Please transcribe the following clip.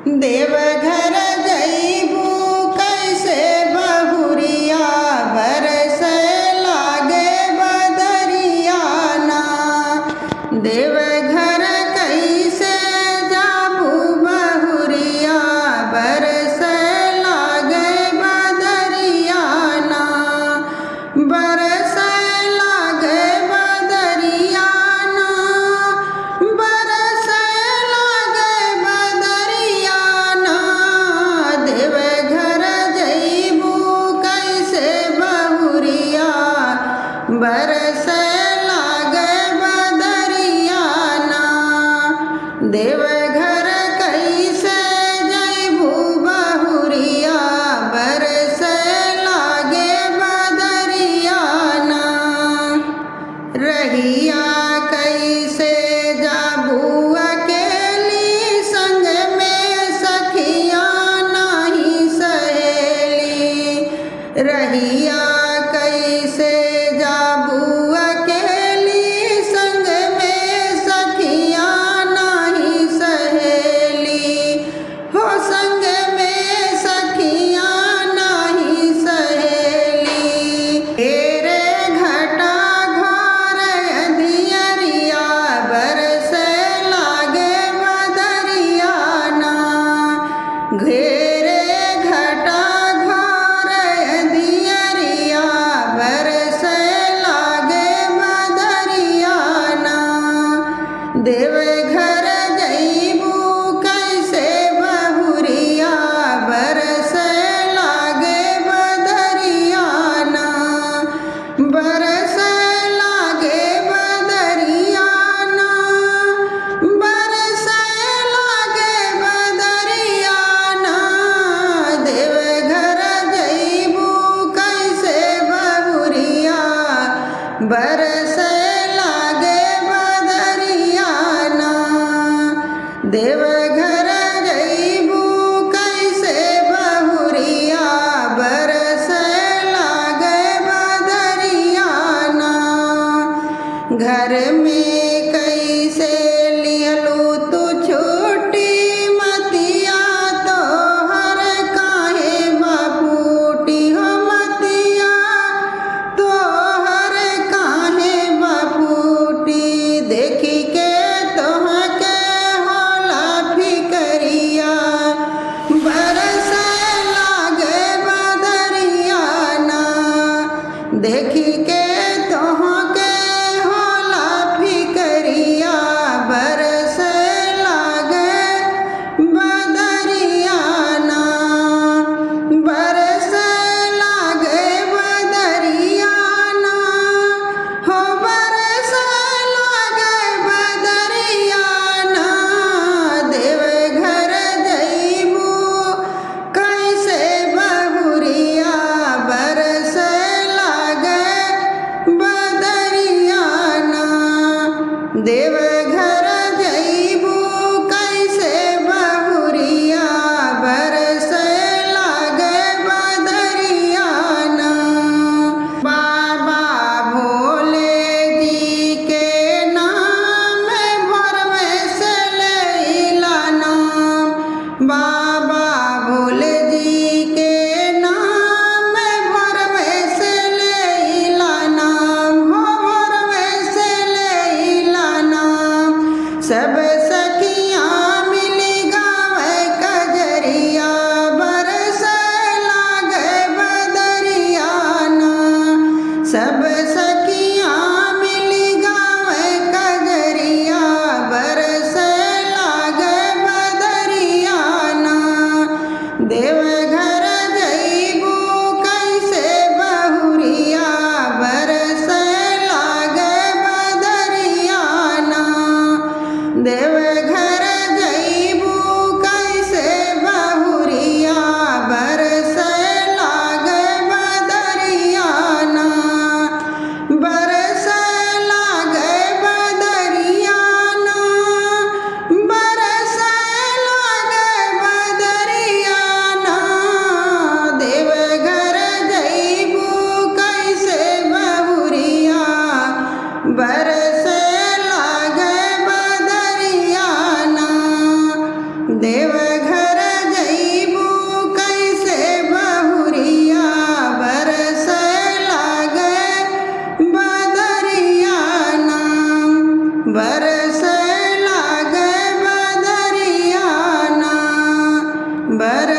देवघर जइबू कैसे बहुरिया बरसे लागे बदरिया ना। देवघर कैसे जाबू बहुरिया बरसे लागे बदरिया ना। बरसे लागे बदरिया ना, बरसे लागे बदरिया ना। देवघर जइबू कैसे बहुरिया बरसे लागे बदरिया ना। देवघर कैसे जइबू बहुरिया बरसे लागे बदरिया ना। रहिया कैसे जाबू अकेली संग में सखिया नाही सहेली। रहिया कैसे जाबू अकेली संग में सखिया नाही सहेली। हो संग में सखिया नाही सहेली। तेरे घटा घोर अंधियरिया बरसे लागे बदरिया ना। घेरे घटा घोर अंधियरिया बरसे लागे बदरिया ना। देवघर जइबू कैसे बहुरिया बरसे लागे बदरिया ना। बरसे लागे बदरिया ना, बरसे लागे बदरिया ना। देवघर जइबू कैसे बहुरिया बरसे लागे बदरिया ना। देवघर जइबू कैसे बहुरिया बरसे लागे बदरिया ना। घर में कैसे लिहलू तू छुट्टी मतिया तोहर काहे बफूटी। हो मतिया तोहर काहे बफूटी। देखी के तोहके होला फिकरिया बरसे लागे बदरिया ना। देखी के तोहके होला फिकरिया बरसे लागे बदरिया ना। बरसे लागे बदरिया ना, हो बरसे लागे बदरिया ना। देवघर जइबू कैसे बहुरिया बरसे लागे बदरिया ना। देवघर जइबू कैसे बहुरिया बरसे लागे बदरिया ना। बाबा भोले जी के नाम भोर में से लैला नाम। बाबा भोले जी के नाम भोर में से लैला नाम। हो भोर में से लैला नाम। सब सखियाँ मिली गावे कजरिया बरसे लागे बदरिया ना। सब सखियाँ मिली गावे कजरिया बरसे लागे बदरिया बरसे लागे बदरियाना बर